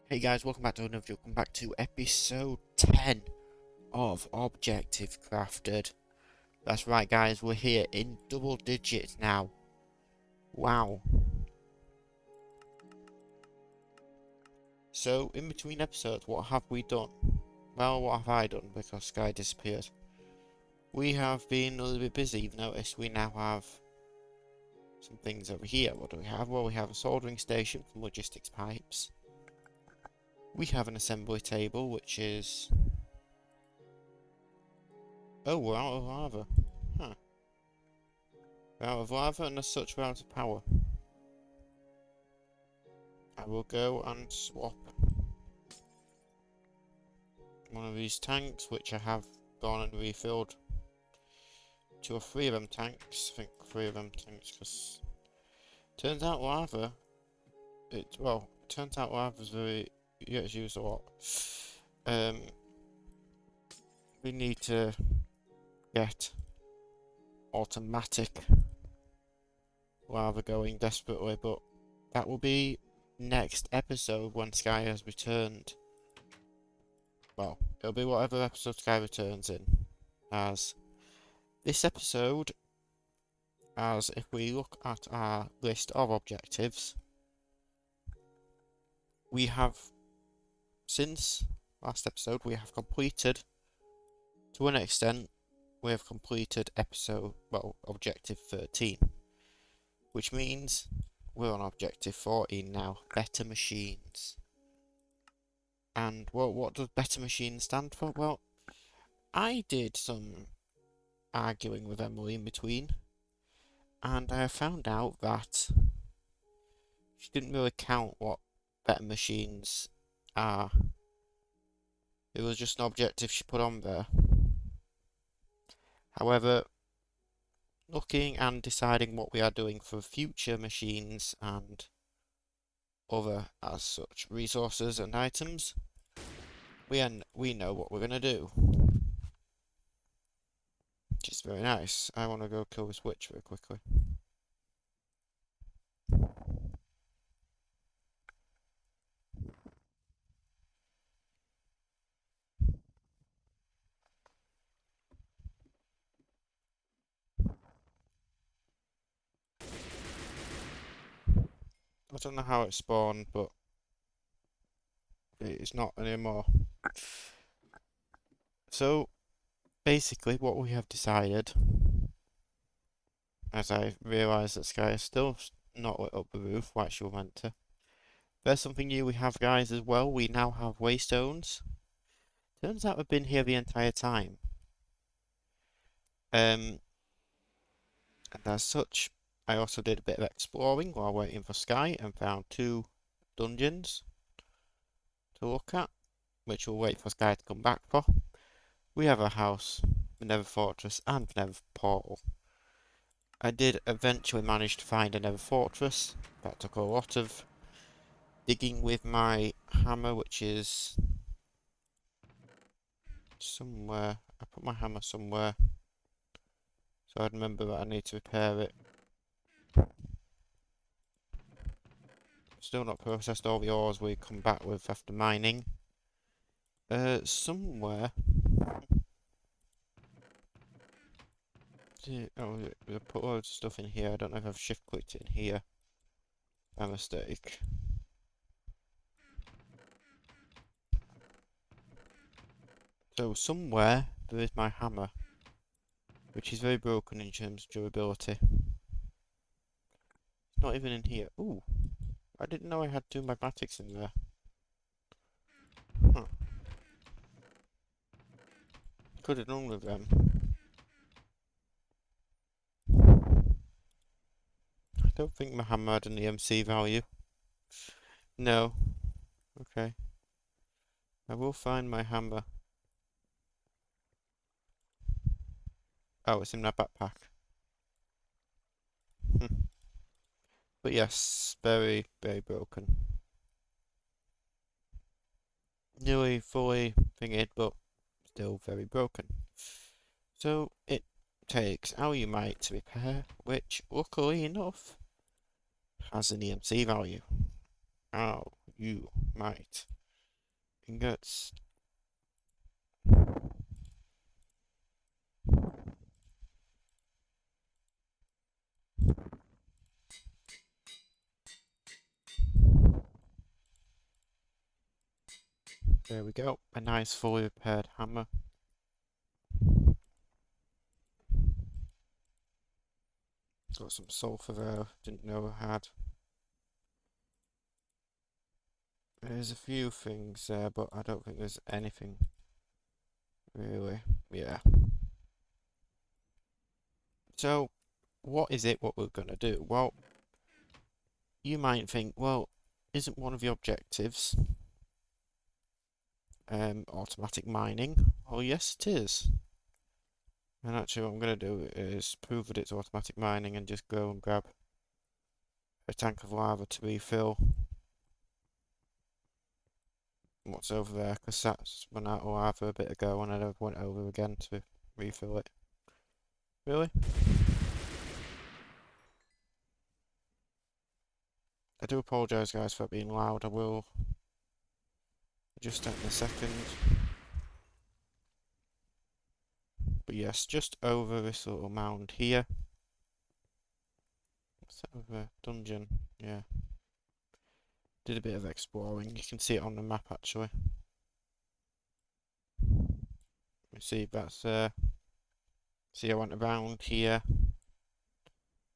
Hey guys, welcome back to another video. Welcome back to episode 10 of Objective Crafted. That's right guys, we're here in double digits now. Wow. So, in between episodes, what have we done? Well, what have I done because Sky disappeared? We have been a little bit busy. You've noticed we now have some things over here. What do we have? Well, we have a soldering station for logistics pipes. We have an assembly table, which is... Oh, we're out of lava. Huh. We're out of lava and as such we're out of power. I will go and swap one of these tanks, which I have gone and refilled, two or three of them tanks. I think three of them tanks, because turns out lava, turns out lava's very, gets used a lot. We need to get automatic lava going desperately, but that will be next episode when Sky has returned. Well, it'll be whatever episode Sky returns in. As this episode, as if we look at our list of objectives, we have, since last episode, we have completed, to an extent, we have completed objective 13. Which means we're on objective 14 now, better machines. And, well, what does better machines stand for? Well, I did some arguing with Emily in between, and I found out that she didn't really count what better machines are. It was just an objective she put on there. However, looking and deciding what we are doing for future machines and other, as such, resources and items, we know what we're gonna do. Which is very nice. I want to go kill this witch very quickly. I don't know how it spawned, but it's not anymore. So, basically, what we have decided, as I realise that Sky is still not lit up the roof like she was meant to. There's something new we have, guys, as well. We now have waystones. Turns out we've been here the entire time. And as such, I also did a bit of exploring while waiting for Sky and found two dungeons to look at, which we'll wait for Sky to come back for. We have a house, the Nether Fortress, and the Nether Portal. I did eventually manage to find a Nether Fortress. That took a lot of digging with my hammer, which is somewhere. I put my hammer somewhere, so I remember that I need to repair it. Still not processed all the ores we come back with after mining. Somewhere. Oh, I put loads of stuff in here. I don't know if I've shift clicked it in here by mistake. So somewhere there is my hammer, which is very broken in terms of durability. It's not even in here. Ooh, I didn't know I had two magnetics in there. Huh. Could have done with them. I don't think my hammer had an EMC value. No. Okay. I will find my hammer. Oh, it's in my backpack. But yes, very, very broken. Nearly fully thingied, but still very broken. So it takes Alumite to repair, which, luckily enough, has an EMC value. Oh, you Right. Ingots. There we go. A nice fully repaired hammer. Got some sulfur there. Didn't know I had. There's a few things there, but I don't think there's anything really. Yeah. So, what is it what we're gonna do? Well, you might think, well, isn't one of the objectives automatic mining? Oh, yes, it is. And actually, what I'm gonna do is prove that it's automatic mining and just go and grab a tank of lava to refill what's over there, because that's run out of lava a bit ago and I never went over again to refill it. Really? I do apologise, guys, for being loud. I will adjust that in a second. But yes, just over this little mound here. What's that over? Dungeon. Yeah. Did a bit of exploring. You can see it on the map, actually. You see, that's there. See, I went around here.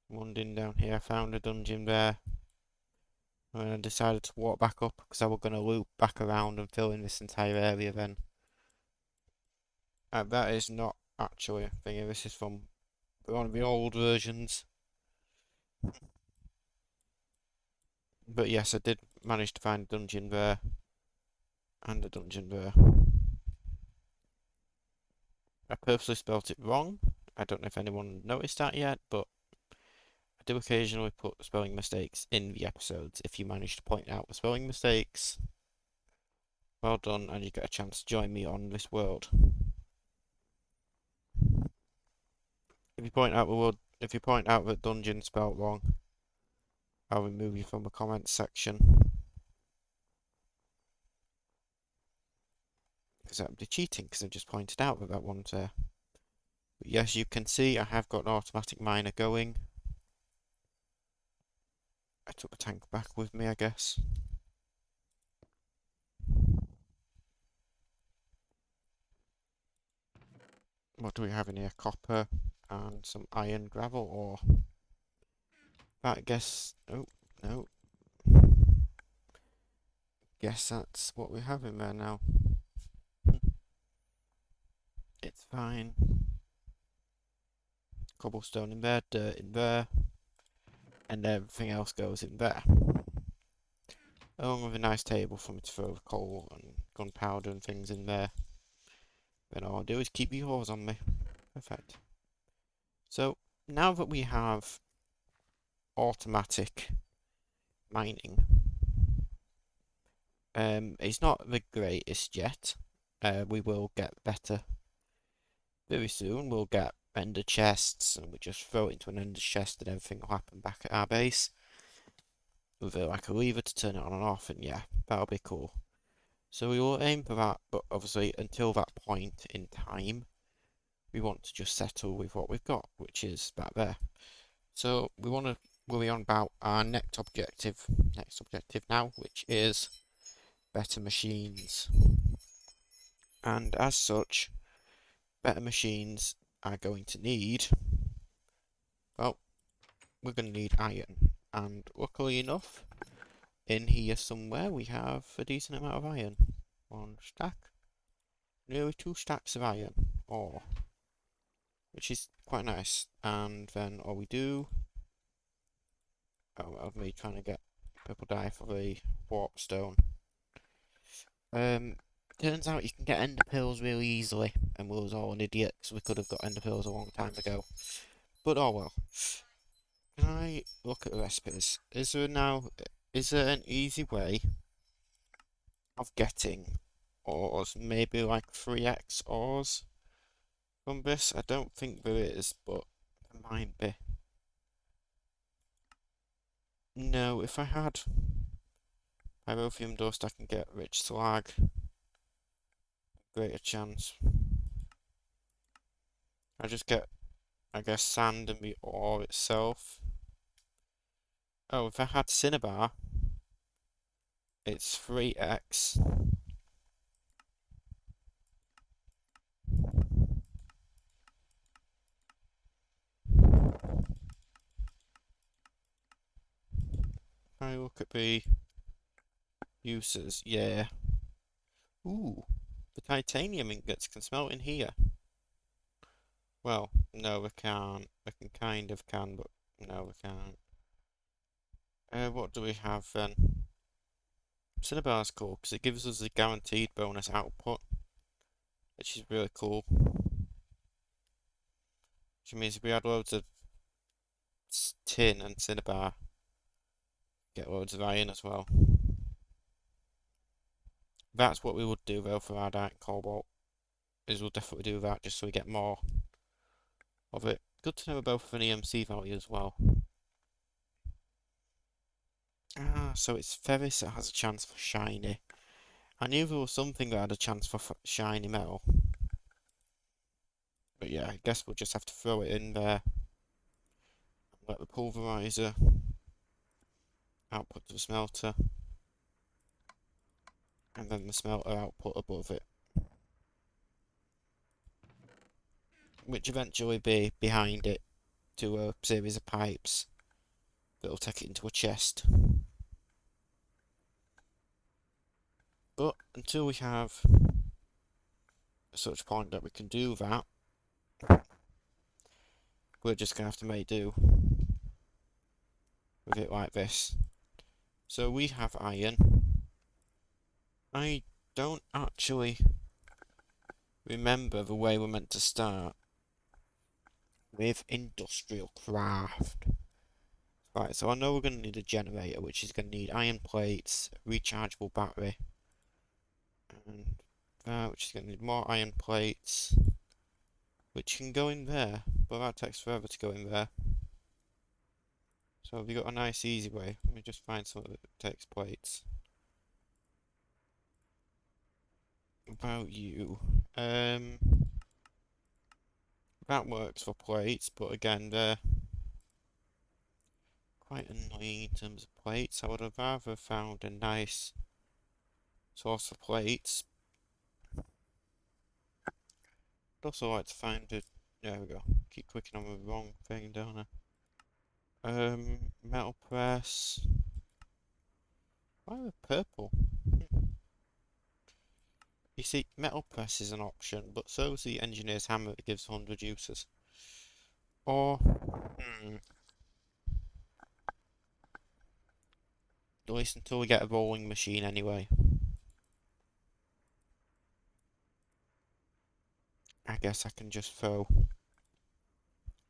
Wandering down here. I found a dungeon there. And then I decided to walk back up because I was going to loop back around and fill in this entire area then. That is not actually a thing. This is from one of the old versions. But yes, I did manage to find a dungeon there. And a dungeon there. I purposely spelt it wrong. I don't know if anyone noticed that yet, but I do occasionally put spelling mistakes in the episodes. If you manage to point out the spelling mistakes, well done, and you get a chance to join me on this world. If you point out that dungeon spelled wrong, I'll remove you from the comments section. Because that would be cheating, because I just pointed out that one's there. But yes, you can see I have got an automatic miner going. I took the tank back with me, I guess. What do we have in here? Copper and some iron gravel ore. I guess... Oh, no. Guess that's what we have in there now. It's fine. Cobblestone in there, dirt in there. And everything else goes in there. Along with a nice table for me to throw the coal and gunpowder and things in there. Then all I'll do is keep the ores on me. Perfect. So, now that we have automatic mining, it's not the greatest yet. We will get better very soon. We'll get ender chests, and we just throw it into an ender chest, and everything will happen back at our base with like a lever to turn it on and off. And yeah, that'll be cool. So we will aim for that, but obviously until that point in time, we want to just settle with what we've got, which is back there. So we want to worry on about our next objective now, which is better machines. And as such, better machines are going to need, well, we're going to need iron. And luckily enough, in here somewhere we have a decent amount of iron. One stack, nearly 2 stacks of iron ore, which is quite nice. And then all we do, of me trying to get purple dye for the warp stone. Turns out you can get ender pills really easily, and we was all an idiot because we could have got ender pills a long time ago. But oh well. Can I look at the recipes? Is there an easy way of getting ores? Maybe like 3x ores from this? I don't think there is, but there might be. No, if I Pyrotheum dust, I can get rich slag. Greater chance. I just get, I guess, sand and the ore itself. Oh, if I had cinnabar, it's 3x. I look at the uses, yeah. Ooh, the titanium ingots can smelt in here. Well, no, we can't. We can kind of can, but no, we can't. What do we have then? Cinnabar's cool because it gives us a guaranteed bonus output, which is really cool. Which means if we had loads of tin and cinnabar, get loads of iron as well. That's what we would do though for our diamond cobalt. Is we'll definitely do that just so we get more of it. Good to know we're both an EMC value as well. Ah, so it's ferrous that has a chance for shiny. I knew there was something that had a chance for shiny metal. But yeah, I guess we'll just have to throw it in there. Let the pulverizer output to the smelter. And then the smelter output above it. Which eventually be behind it to a series of pipes that'll take it into a chest. But until we have such point that we can do that, we're just gonna have to make do with it like this. So we have iron. I don't actually remember the way we're meant to start with industrial craft. Right, so I know we're going to need a generator, which is going to need iron plates, rechargeable battery, and that, which is going to need more iron plates, which can go in there, but that takes forever to go in there. So have you got a nice easy way? Let me just find something that takes plates. About you. That works for plates, but again, they're quite annoying in terms of plates. I would have rather found a nice source of plates. I'd also like to find it. There we go. Keep clicking on the wrong thing, don't I? Metal press. Why are they purple? You see, metal press is an option, but so is the engineer's hammer that gives 100 uses. Or, at least until we get a rolling machine anyway. I guess I can just throw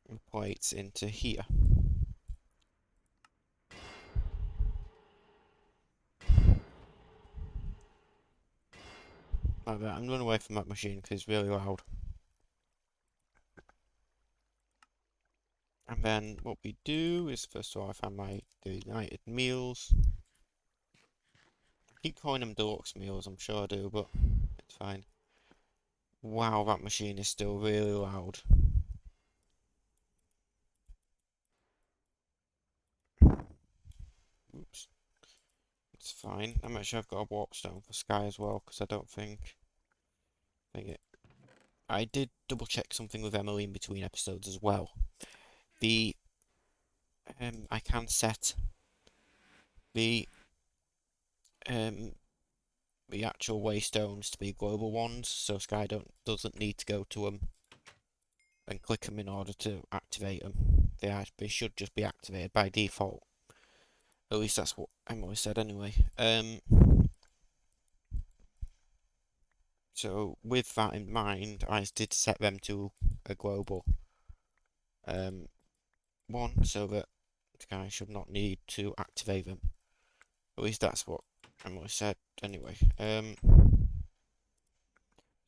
the plates into here. Like that. I'm running away from that machine because it's really loud. And then what we do is, first of all, I find my United meals. I keep calling them deluxe meals, I'm sure I do, but it's fine. Wow, that machine is still really loud. Oops. It's fine. I'm actually, I've got a warp stone for Sky as well, because I don't think it. I did double check something with Emily in between episodes as well. I can set the the actual waystones to be global ones, so Sky doesn't need to go to them and click them in order to activate them. They should just be activated by default. At least that's what Emily said anyway. So with that in mind, I did set them to a global one, so that Sky should not need to activate them. At least that's what Emily said anyway.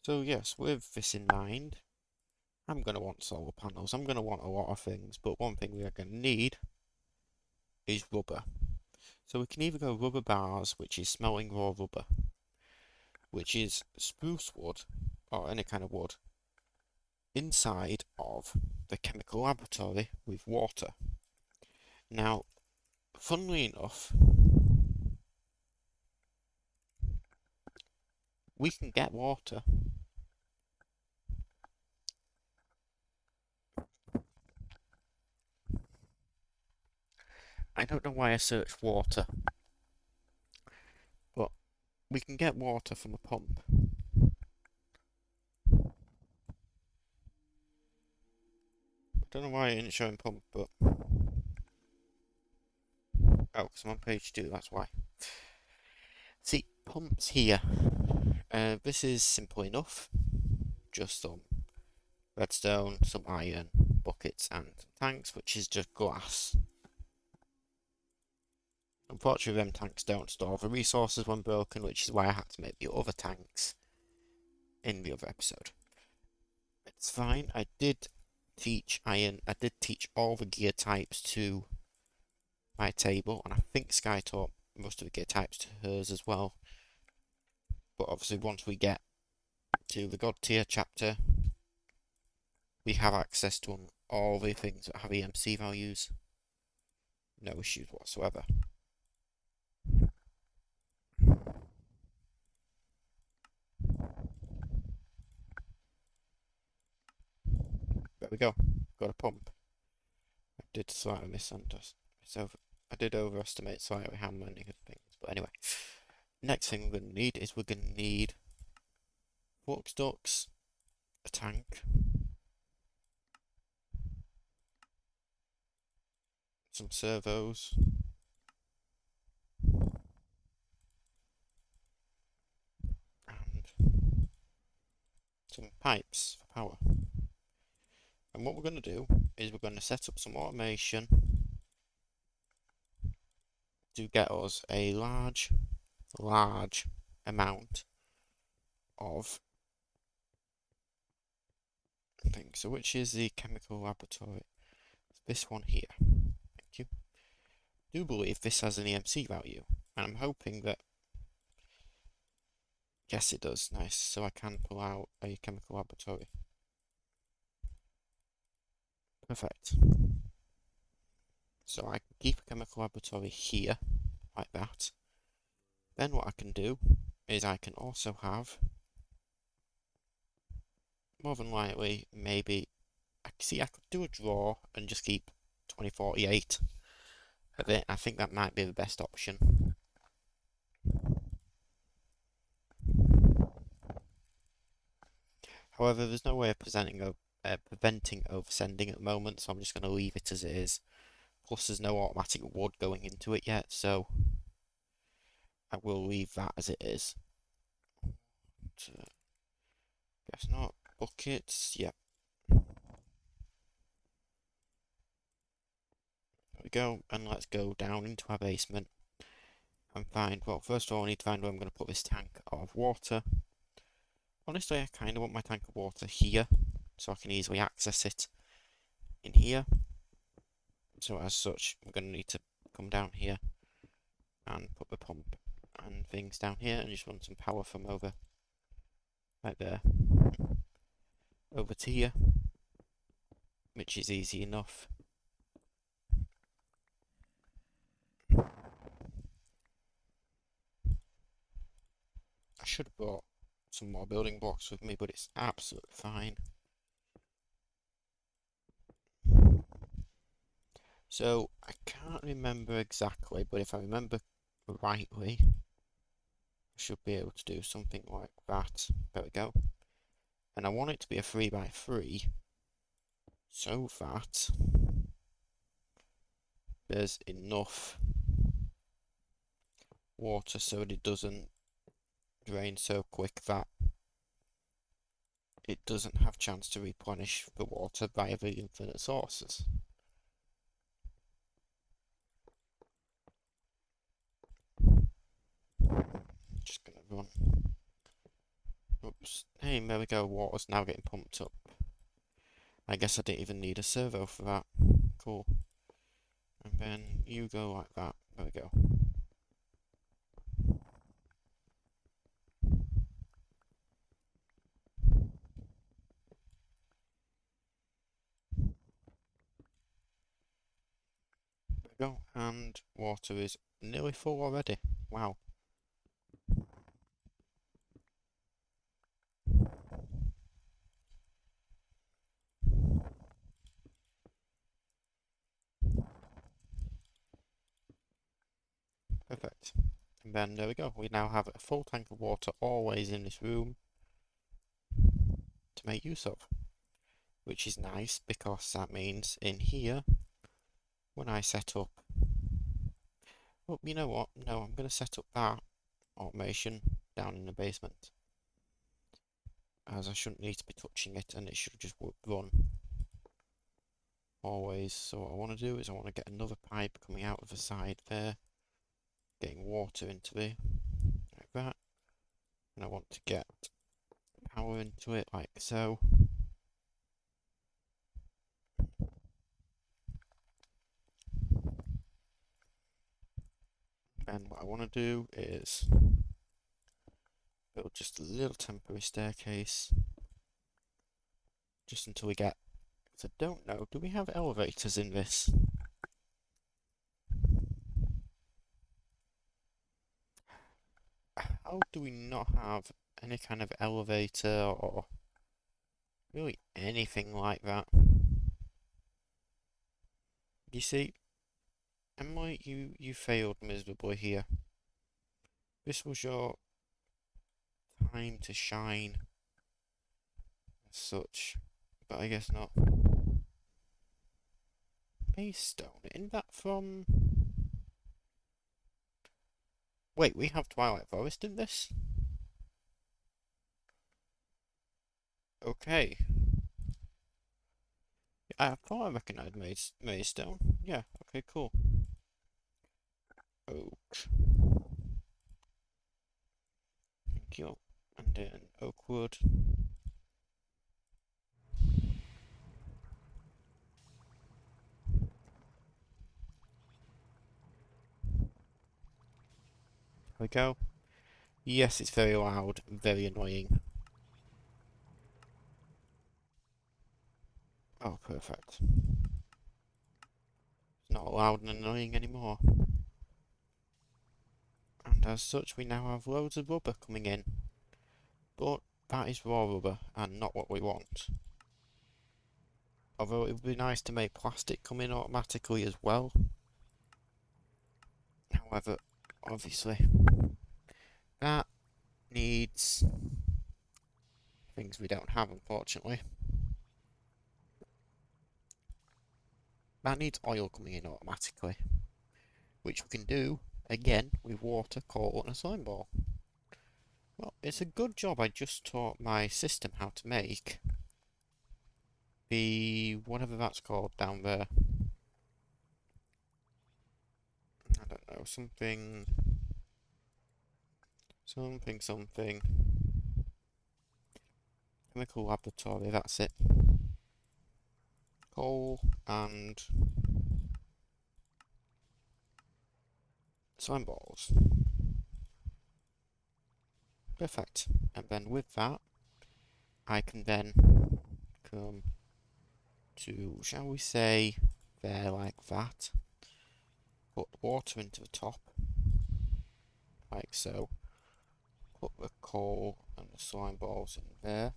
So yes, with this in mind, I'm going to want solar panels. I'm going to want a lot of things, but one thing we are going to need is rubber. So we can either go rubber bars, which is smelting raw rubber, which is spruce wood, or any kind of wood, inside of the chemical laboratory with water. Now, funnily enough, we can get water. I don't know why I searched water, but we can get water from a pump. I don't know why it isn't showing pump, but... Oh, because I'm on page 2, that's why. See, pumps here. This is simple enough. Just some redstone, some iron, buckets and tanks, which is just glass. Unfortunately, them tanks don't store the resources when broken, which is why I had to make the other tanks in the other episode. It's fine. I did teach iron. I did teach all the gear types to my table, and I think Sky taught most of the gear types to hers as well. But obviously, once we get to the God tier chapter, we have access to all the things that have EMC values. No issues whatsoever. There we go. Got a pump. I did slightly I did overestimate slightly how many things. But anyway, next thing we're going to need is we're going to need flux ducts, a tank, some servos, and some pipes for power. And what we're going to do is we're going to set up some automation to get us a large amount of things. So which is the chemical laboratory? This one here. Thank you. I do believe this has an EMC value, and I'm hoping that... Yes, it does. Nice. So I can pull out a chemical laboratory. Perfect. So I can keep a chemical laboratory here, like that. Then what I can do is I can also have, more than likely, maybe... I could do a draw and just keep 2048 of it. I think that might be the best option. However, there's no way of preventing oversending at the moment, so I'm just going to leave it as it is. Plus, there's no automatic wood going into it yet, so I will leave that as it is. Guess not. Buckets, yep. There we go, and let's go down into our basement and find, well, first of all, I need to find where I'm going to put this tank of water. Honestly, I kind of want my tank of water here, so I can easily access it in here. So as such, I'm going to need to come down here and put the pump and things down here and just run some power from over, right there, over to here, which is easy enough. I should have brought some more building blocks with me, but it's absolutely fine. So, I can't remember exactly, but if I remember rightly, I should be able to do something like that. There we go. And I want it to be a 3x3, so that there's enough water so that it doesn't drain so quick that it doesn't have chance to replenish the water via the infinite sources. Just gonna run. Oops. Hey, there we go. Water's now getting pumped up. I guess I didn't even need a servo for that. Cool. And then you go like that. There we go. go, and water is nearly full already. Wow. Perfect. And then there we go. We now have a full tank of water always in this room to make use of, which is nice because that means in here, when I set up, well, you know what? No, I'm going to set up that automation down in the basement, as I shouldn't need to be touching it, and it should just run always. So what I want to do is I want to get another pipe coming out of the side there, getting water into it like that, and I want to get power into it like so. And what I want to do is build just a little temporary staircase just until we get, because I don't know, do we have elevators in this? How do we not have any kind of elevator or really anything like that? You see, Emily, you failed miserably here. This was your time to shine as such, but I guess not. Base stone, isn't that from... Wait, we have Twilight Forest in this? Okay. I thought I recognised Maidstone. Yeah, okay, cool. Oak. Thank you. And then oak wood. There we go. Yes, it's very loud, very annoying. Oh, perfect. It's not loud and annoying anymore. And as such, we now have loads of rubber coming in. But that is raw rubber, and not what we want. Although it would be nice to make plastic come in automatically as well. However, obviously, that needs things we don't have, unfortunately. That needs oil coming in automatically, which we can do, again, with water, coal, and a slime ball. Well, it's a good job I just taught my system how to make the whatever that's called down there. I don't know, something... something. Chemical laboratory, that's it. Coal and slime balls. Perfect. And then with that, I can then come to, shall we say, there like that. Put water into the top, like so. Put the coal and the slime balls in there.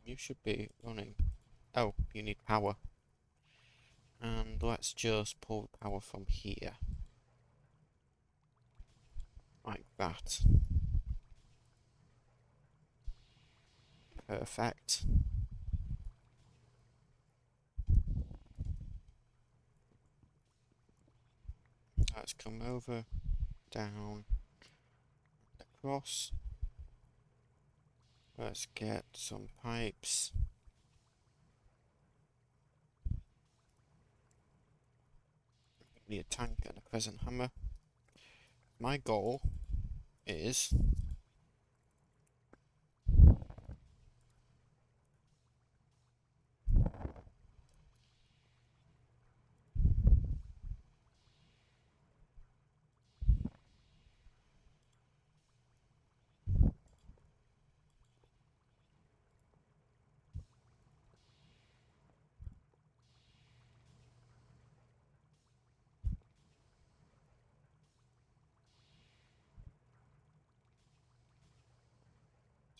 You should be running. Oh, you need power. And let's just pull the power from here. Like that. Perfect. Let's come over, down, across. Let's get some pipes. Need a tank and a crescent hammer. My goal is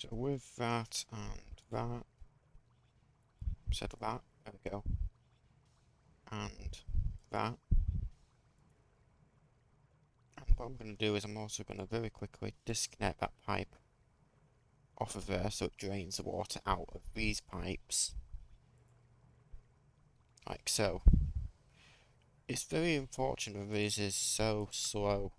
So with that and that, settle that, there we go, and that. And what I'm going to do is I'm also going to very quickly disconnect that pipe off of there so it drains the water out of these pipes, like so. It's very unfortunate this is so slow.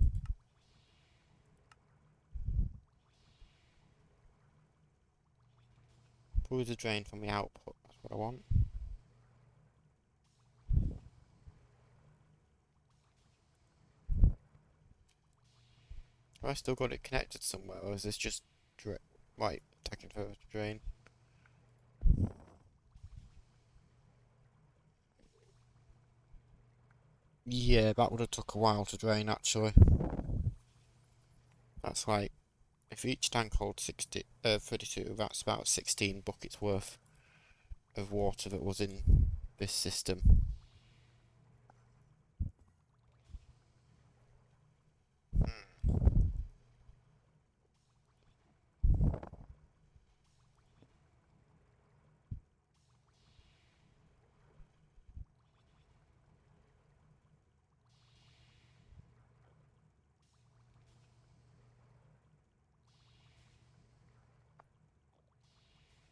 Through the drain from the output, that's what I want. Have I still got it connected somewhere, or is this just right, taking further to drain? Yeah, that would have took a while to drain actually. That's like, if each tank holds 32, that's about 16 buckets worth of water that was in this system.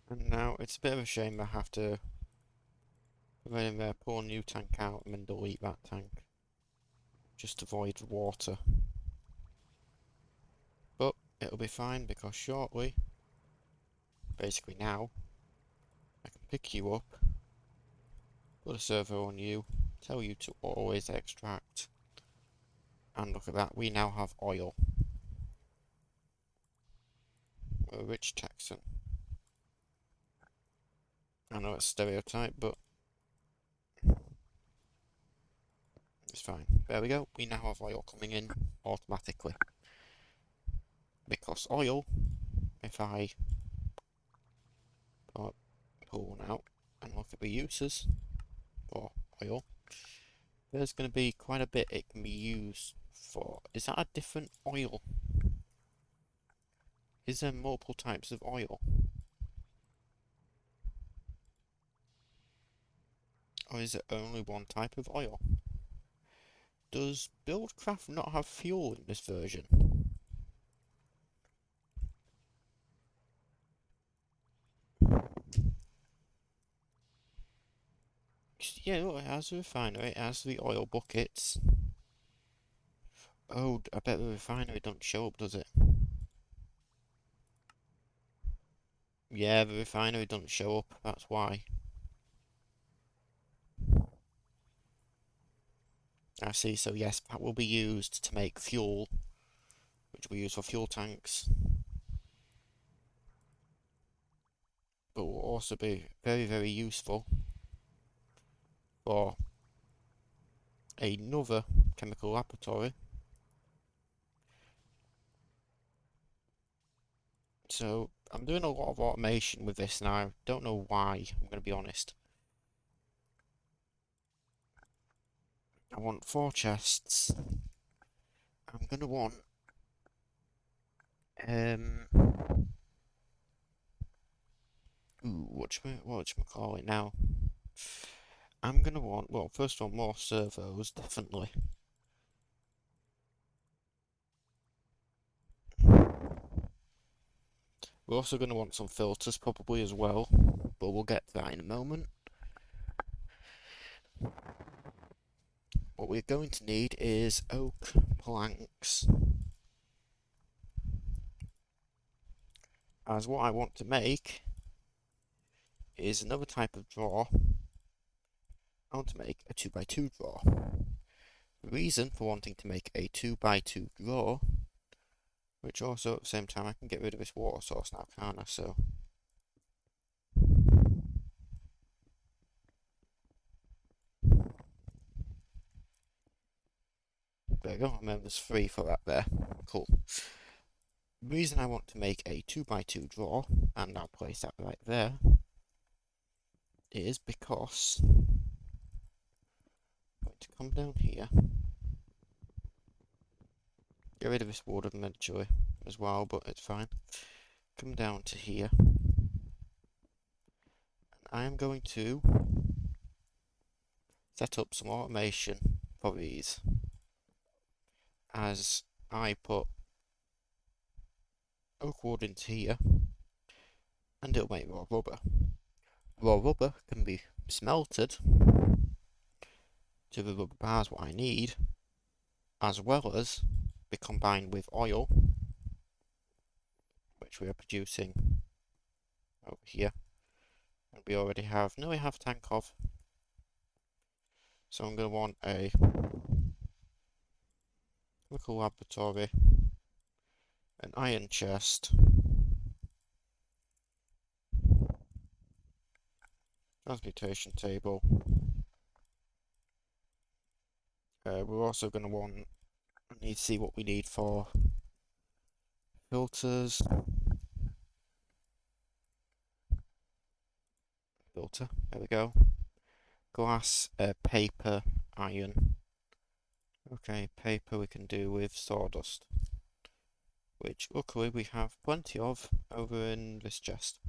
And now it's a bit of a shame I have to go in there, pull a new tank out, and then delete that tank. Just to avoid water. But it'll be fine because shortly, basically now, I can pick you up, put a servo on you, tell you to always extract, and look at that, we now have oil. We're a rich Texan. I know it's a stereotype, but it's fine. There we go, we now have oil coming in automatically. Because oil, if I pull one out and look at the uses for oil, there's going to be quite a bit it can be used for. Is that a different oil? Is there multiple types of oil? Or is it only one type of oil? Does Buildcraft not have fuel in this version? Yeah, look, it has the refinery, it has the oil buckets. Oh, I bet the refinery don't show up, does it? Yeah, the refinery doesn't show up, that's why. I see, so yes, that will be used to make fuel, which we use for fuel tanks. But will also be very, very useful for another chemical laboratory. So I'm doing a lot of automation with this now. I don't know why, I'm going to be honest. I want 4 chests. I'm going to want call it now? I'm going to want, well, first of all, more servos, definitely. We're also going to want some filters probably as well, but we'll get to that in a moment. What we're going to need is oak planks. As what I want to make is another type of drawer. I want to make a 2x2 drawer. The reason for wanting to make a 2x2 drawer, which also at the same time I can get rid of this water source now, can't I? So there you go, and then there's 3 for that there. Cool. The reason I want to make a 2x2 drawer, and I'll place that right there, is because I'm going to come down here, get rid of this wood eventually as well, but it's fine. come down to here. I am going to set up some automation for these as I put oak wood into here and it'll make raw rubber. Raw rubber can be smelted to the rubber bars what I need, as well as be combined with oil, which we are producing over here. And we already have nearly half a tank of. So I'm going to want a chemical laboratory, an iron chest, transmutation table. We're also going to want, I need to see what we need for filters. Filter, there we go. Glass, paper, iron. Okay, paper we can do with sawdust, which luckily we have plenty of over in this chest.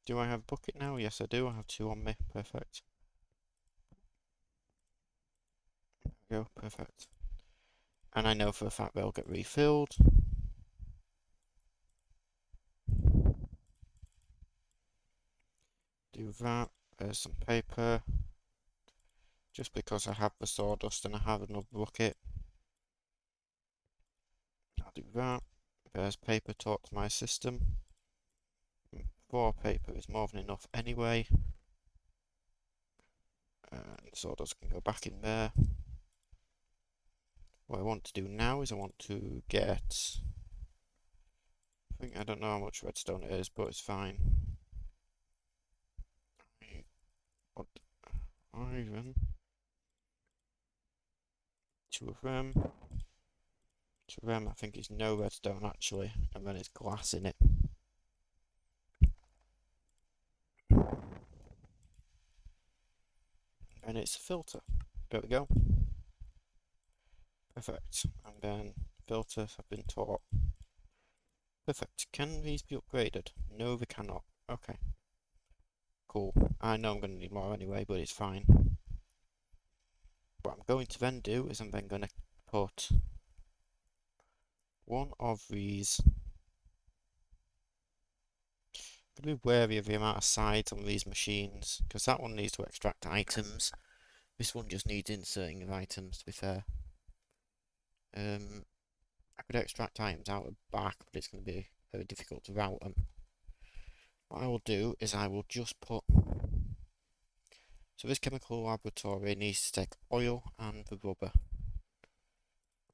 Do I have a bucket now? Yes, I do. I have 2 on me. Perfect. There we go. Perfect. And I know for a fact they'll get refilled. Do that. There's some paper. Just because I have the sawdust and I have another bucket. I'll do that. There's paper taught to my system. 4 paper is more than enough anyway. And sawdust can go back in there. What I want to do now is I want to get... I don't know how much redstone it is, but it's fine. Iron. 2 of them. 2 of them, I think it's no redstone actually, and then it's glass in it. And it's a filter. There we go. Perfect. And then filters have been taught. Perfect. Can these be upgraded? No, they cannot. Okay. Cool. I know I'm going to need more anyway, but it's fine. What I'm going to then do is I'm then going to put one of these. I'm going to be wary of the amount of sides on these machines, because that one needs to extract items. This one just needs inserting of items, to be fair. I could extract items out of the back, but it's going to be very difficult to route them. What I will do is I will just put... So this chemical laboratory needs to take oil and the rubber.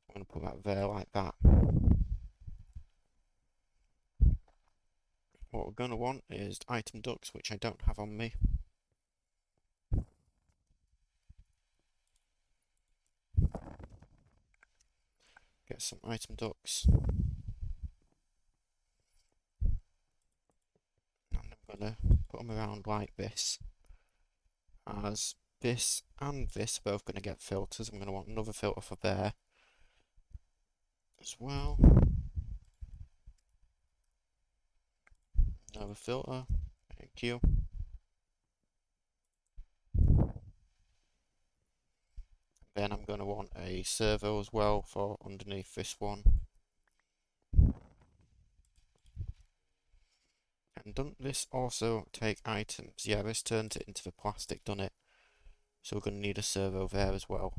I'm going to put that there like that. What we're going to want is item ducts, which I don't have on me. Get some item ducts. And I'm going to put them around like this. As this and this are both going to get filters, I'm going to want another filter for there as well. Another filter. Thank you. Then I'm going to want a servo as well for underneath this one. And doesn't this also take items? Yeah, this turns it into the plastic, doesn't it? So we're going to need a servo there as well.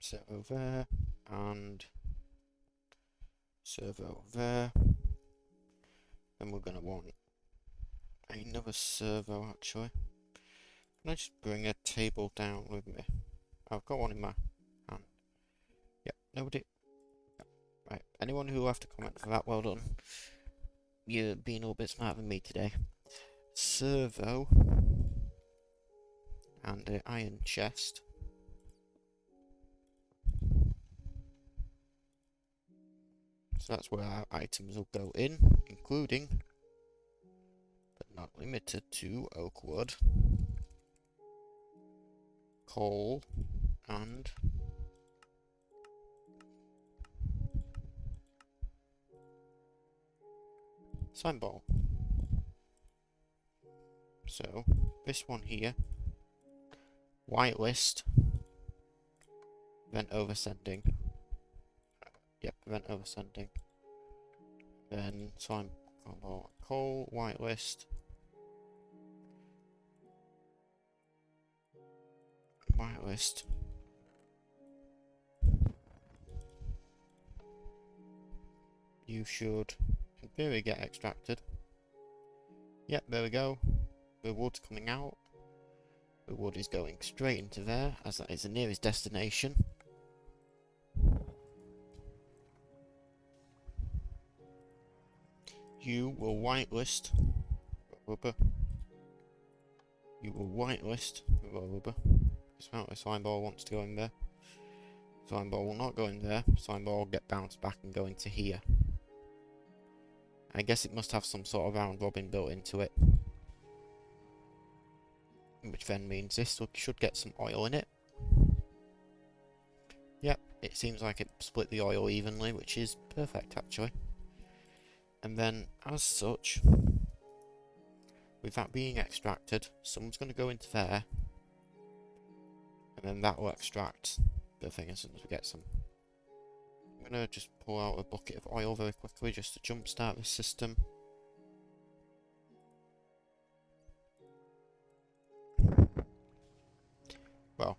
Servo there, and servo there. Then we're going to want another servo actually. Can I just bring a table down with me? I've got one in my hand. Yep, nobody. Yep. Right, anyone who will have to comment for that, well done. You're being a little bit smarter than me today. Servo. And an iron chest. So that's where our items will go in, including not limited to oak wood, coal, and slime ball. So, this one here, whitelist, prevent oversending. Yep, prevent oversending. Then slime ball, coal, whitelist. Whitelist. You should, in theory, get extracted. Yep, there we go. The wood's coming out. The wood is going straight into there, as that is the nearest destination. You will whitelist rubber. You will whitelist rubber. The slime ball wants to go in there. Slime ball will not go in there. Slime ball will get bounced back and go into here. I guess it must have some sort of round robin built into it. Which then means this should get some oil in it. Yep, it seems like it split the oil evenly, which is perfect actually. And then, as such, with that being extracted, someone's going to go into there. And then that will extract the thing as soon as we get some. I'm going to just pull out a bucket of oil very quickly just to jumpstart this system. Well,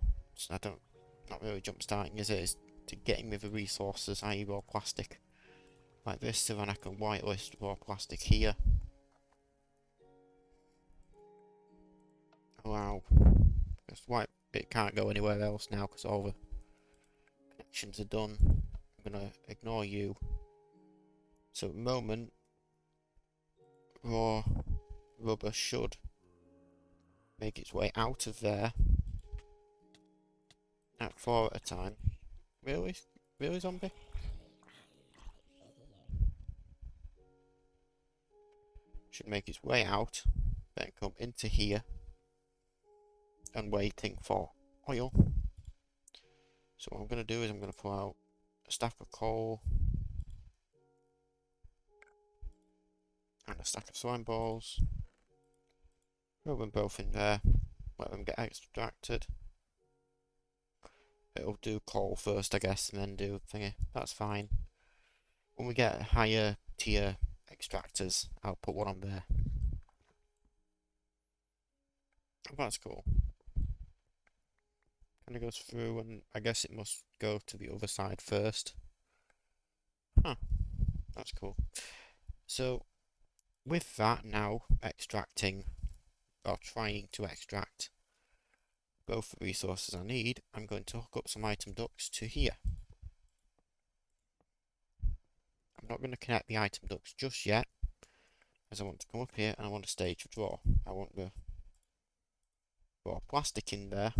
not really jumpstarting, is it? It's to getting me the resources, i.e. raw plastic. Like this, so then I can whitelist raw plastic here. Allow. It can't go anywhere else now because all the connections are done. I'm gonna ignore you. So at the moment, raw rubber should make its way out of there at 4 at a time. Really? Really, zombie? Should make its way out, then come into here, and waiting for oil. So what I'm going to do is I'm going to pull out a stack of coal, and a stack of slime balls, throw them both in there, let them get extracted. It'll do coal first, I guess, and then do thingy. That's fine. When we get higher tier extractors, I'll put one on there. Oh, that's cool. Kind of goes through, and I guess it must go to the other side first. Huh. That's cool. So, with that now extracting, or trying to extract both the resources I need, I'm going to hook up some item ducts to here. I'm not going to connect the item ducts just yet, as I want to come up here and I want to stage a draw. I want the raw plastic in there,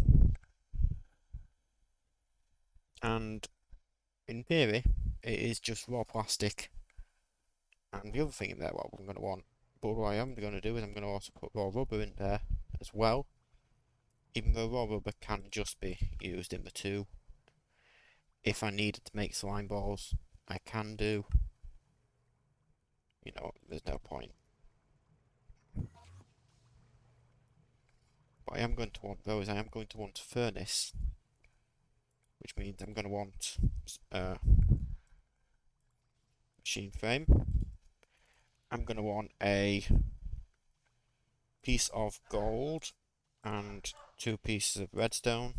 and in theory it is just raw plastic and the other thing in there what I'm going to want. But what I am going to do is I'm going to also put raw rubber in there as well, even though raw rubber can just be used in the two. If I needed to make slime balls, I can do. You know, there's no point. But I am going to want those. I am going to want a furnace, which means I'm going to want a machine frame. I'm going to want a piece of gold and 2 pieces of redstone.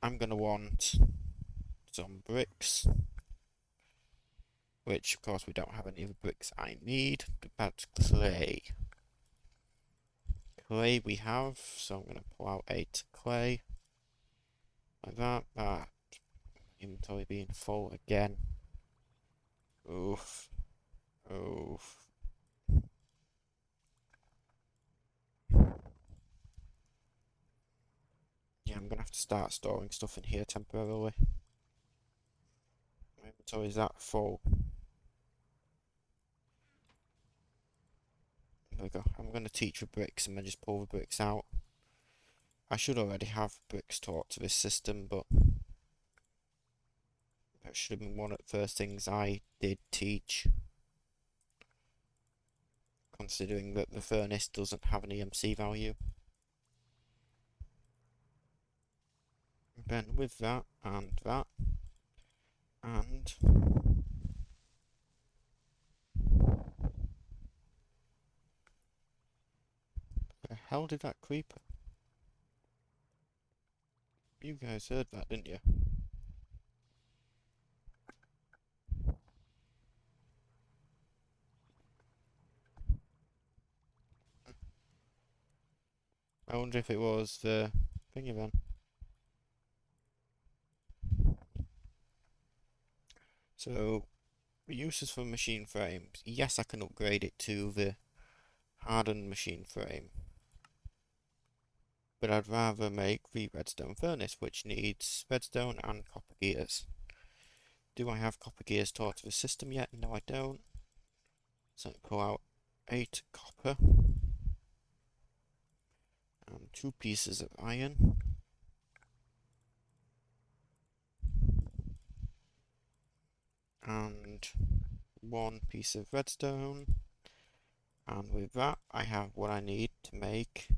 I'm going to want some bricks, which of course we don't have any of the bricks I need. That's clay. Clay we have, so I'm going to pull out 8 clay. Like that. That inventory being full again. Oof. Oof. Yeah, I'm going to have to start storing stuff in here temporarily. My inventory is that full. we go. I'm going to teach the bricks and then just pull the bricks out. I should already have bricks taught to this system, but that should have been one of the first things I did teach, considering that the furnace doesn't have an EMC value. Then with that, and the hell did that creeper? You guys heard that, didn't you? I wonder if it was the thingy then. So, the uses for machine frames. Yes, I can upgrade it to the hardened machine frame. But I'd rather make the Redstone Furnace, which needs redstone and copper gears. Do I have copper gears taught to the system yet? No, I don't. So I pull out 8 copper and 2 pieces of iron. And 1 piece of redstone. And with that, I have what I need to make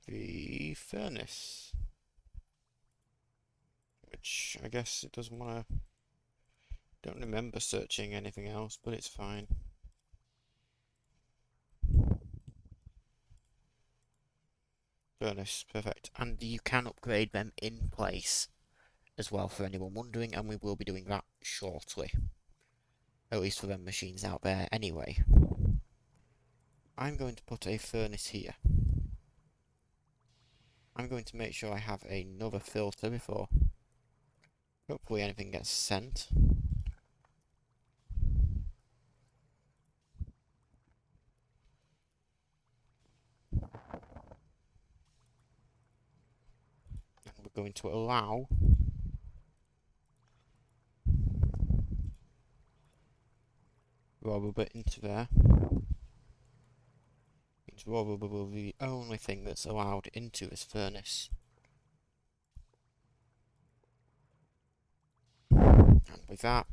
the furnace. Which I guess it doesn't want to. Don't remember searching anything else, but it's fine. Furnace, perfect. And you can upgrade them in place as well, for anyone wondering, and we will be doing that shortly. At least for them machines out there anyway. I'm going to put a furnace here. I'm going to make sure I have another filter before hopefully anything gets sent. And we're going to allow raw rubber into there. Means raw rubber will be the only thing that's allowed into this furnace. And with that,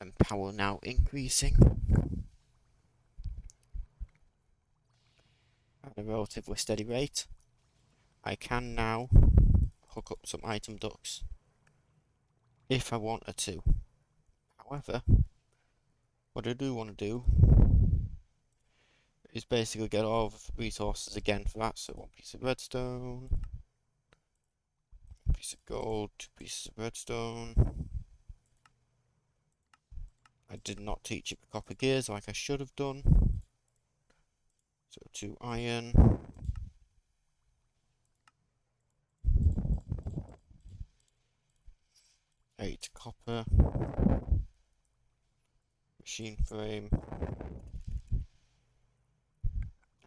and power now increasing at a relatively steady rate, I can now hook up some item ducts if I wanted to. However, what I do want to do is basically get all of the resources again for that. So 1 piece of redstone, 1 piece of gold, 2 pieces of redstone. I did not teach it with copper gears like I should have done. So 2 iron. 8 copper. Machine frame.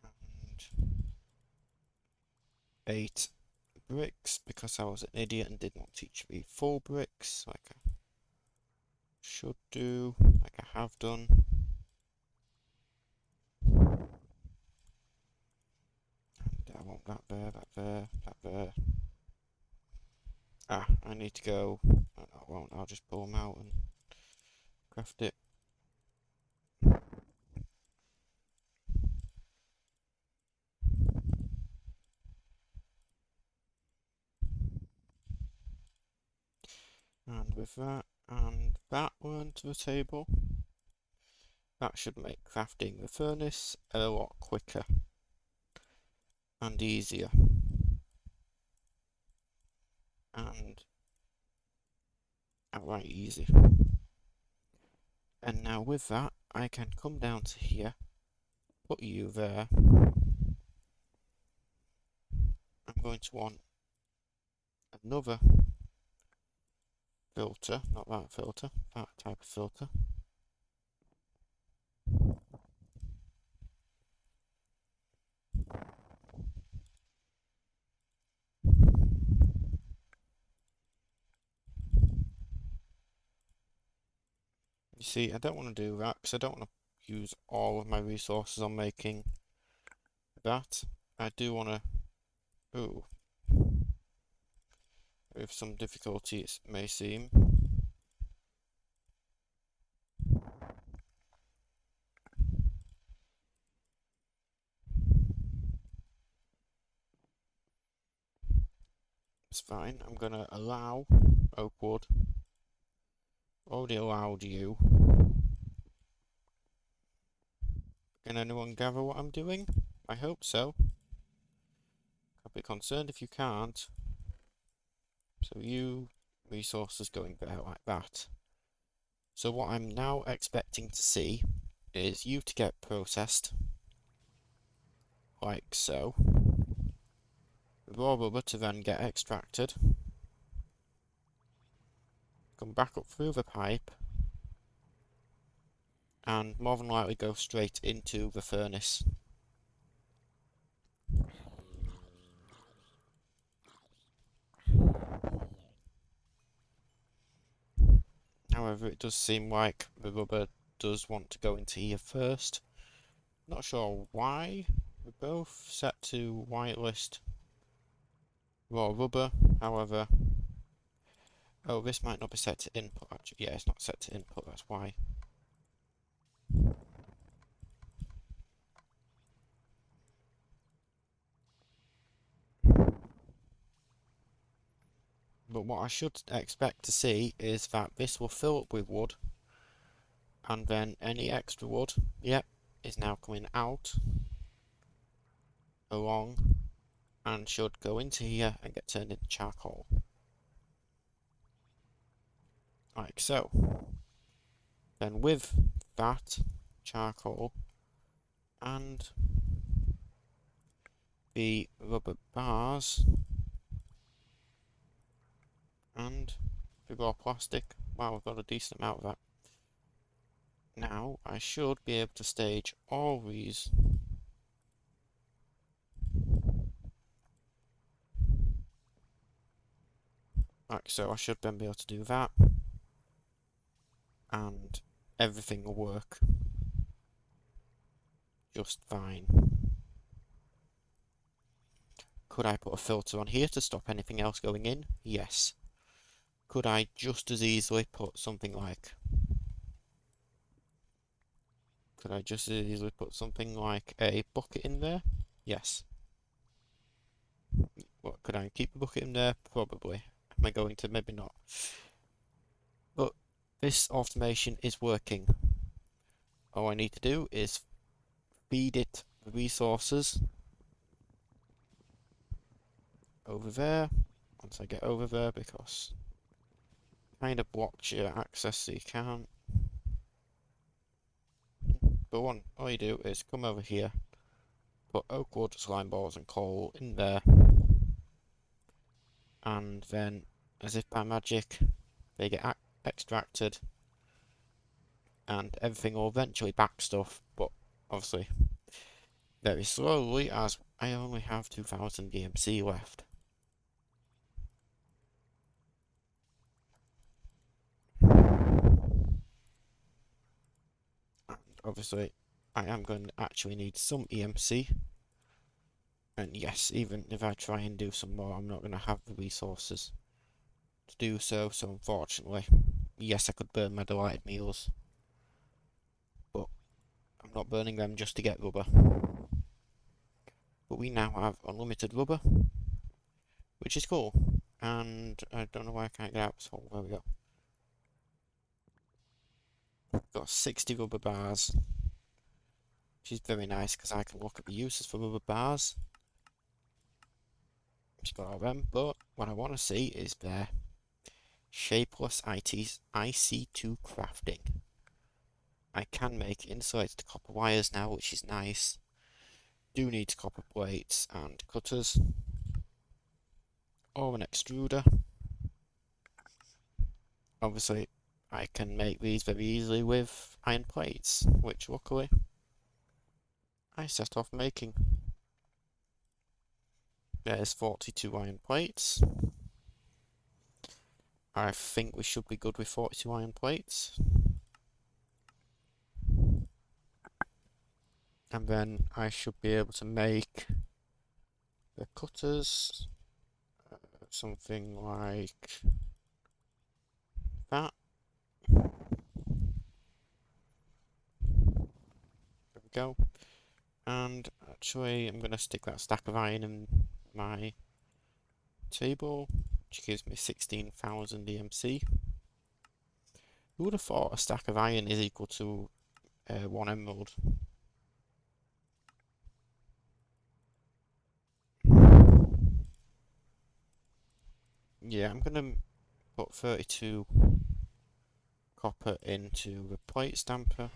And 8 bricks, because I was an idiot and did not teach me full bricks like I should do, like I have done. And I want that there, that there, that there. Ah, I need to go. I won't, I'll just pull them out and craft it. And with that and that one to the table, that should make crafting the furnace a lot quicker and easier. And outright easy. And now with that, I can come down to here, put you there. I'm going to want another filter, not that filter, that type of filter. see, I don't want to do that because I don't want to use all of my resources on making that. I do want to... Ooh. With some difficulty it may seem. It's fine. I'm going to allow Oakwood. Already allowed you. Can anyone gather what I'm doing? I hope so. I'll be concerned if you can't. So you, resources going there like that. So what I'm now expecting to see is you to get processed. Like so. Raw rubber to then get extracted. Come back up through the pipe. And more than likely go straight into the furnace. However, it does seem like the rubber does want to go into here first. Not sure why. We're both set to whitelist raw rubber. However, oh, this might not be set to input actually. Yeah, it's not set to input, that's why. But what I should expect to see is that this will fill up with wood, and then any extra wood, yep, is now coming out along and should go into here and get turned into charcoal. Like so. Then with that charcoal and the rubber bars and the raw plastic, wow, we've got a decent amount of that. Now I should be able to stage all these like so. I should then be able to do that and everything will work just fine. Could I put a filter on here to stop anything else going in? Yes. Could I just as easily put something like... Could I just as easily put something like a bucket in there? Yes. What, could I keep a bucket in there? Probably. Am I going to? Maybe not. But this automation is working. All I need to do is feed it the resources over there. Once I get over there, because kind of blocks your access so you can't. But all you do is come over here, put oak wood, slime balls and coal in there, and then, as if by magic, they get extracted, and everything will eventually back stuff, but obviously very slowly, as I only have 2000 DMC left. And obviously, I am going to actually need some EMC. And yes, even if I try and do some more, I'm not going to have the resources to do so. So unfortunately, yes, I could burn my delighted meals, but I'm not burning them just to get rubber. But we now have unlimited rubber, which is cool. And I don't know why I can't get out, so there we go. Got 60 rubber bars, which is very nice because I can look at the uses for rubber bars. Just got all them, but what I want to see is their shapeless IC2 crafting. I can make insulated copper wires now, which is nice. Do need copper plates and cutters, or an extruder. Obviously, I can make these very easily with iron plates, which luckily I set off making. There's 42 iron plates. I think we should be good with 42 iron plates. And then I should be able to make the cutters something like that. There we go. And actually, I'm going to stick that stack of iron in my table, which gives me 16,000 EMC. Who would have thought a stack of iron is equal to 1 emerald? Yeah, I'm going to put 32 copper into the plate stamper,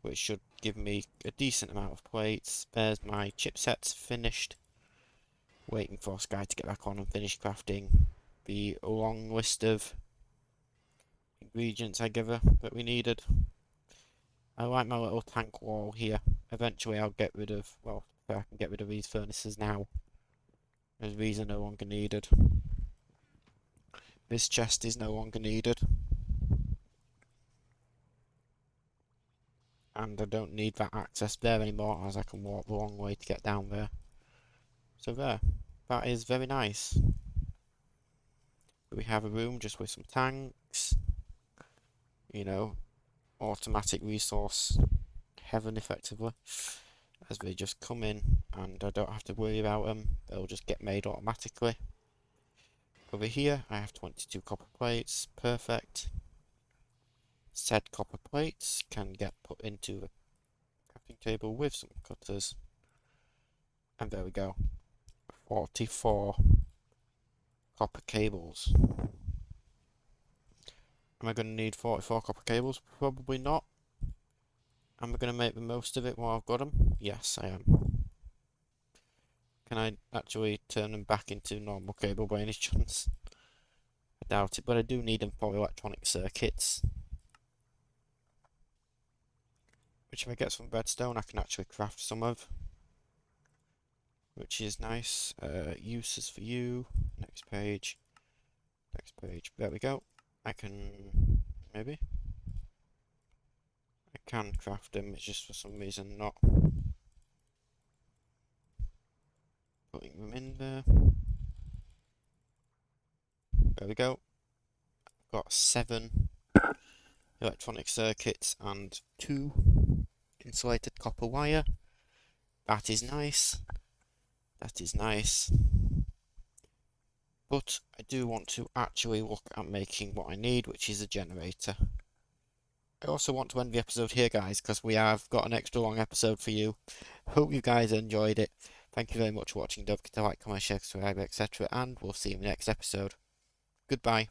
which should give me a decent amount of plates. There's my chipsets finished. Waiting for Sky to get back on and finish crafting the long list of ingredients I gave her that we needed. I like my little tank wall here. Eventually I'll get rid of, well, I can get rid of these furnaces now, as these are no longer needed. This chest is no longer needed. And I don't need that access there anymore, as I can walk the long way to get down there. So there, that is very nice. We have a room just with some tanks, you know, automatic resource heaven effectively, as they just come in and I don't have to worry about them, they'll just get made automatically. Over here I have 22 copper plates, perfect. Said copper plates can get put into the crafting table with some cutters, and there we go, 44 copper cables. Am I going to need 44 copper cables? Probably not. Am I going to make the most of it while I've got them? Yes, I am. Can I actually turn them back into normal cable by any chance? I doubt it, but I do need them for electronic circuits. Which if I get some redstone I can actually craft some of. Which is nice. Uses for you. Next page. Next page. There we go. I can... maybe? I can craft them, it's just for some reason not putting them in there. There we go. I've got 7 electronic circuits and 2 insulated copper wire. That is nice. That is nice. But I do want to actually look at making what I need, which is a generator. I also want to end the episode here, guys, because we have got an extra long episode for you. Hope you guys enjoyed it. Thank you very much for watching. Don't forget to like, comment, share, subscribe, etc. And we'll see you in the next episode. Goodbye.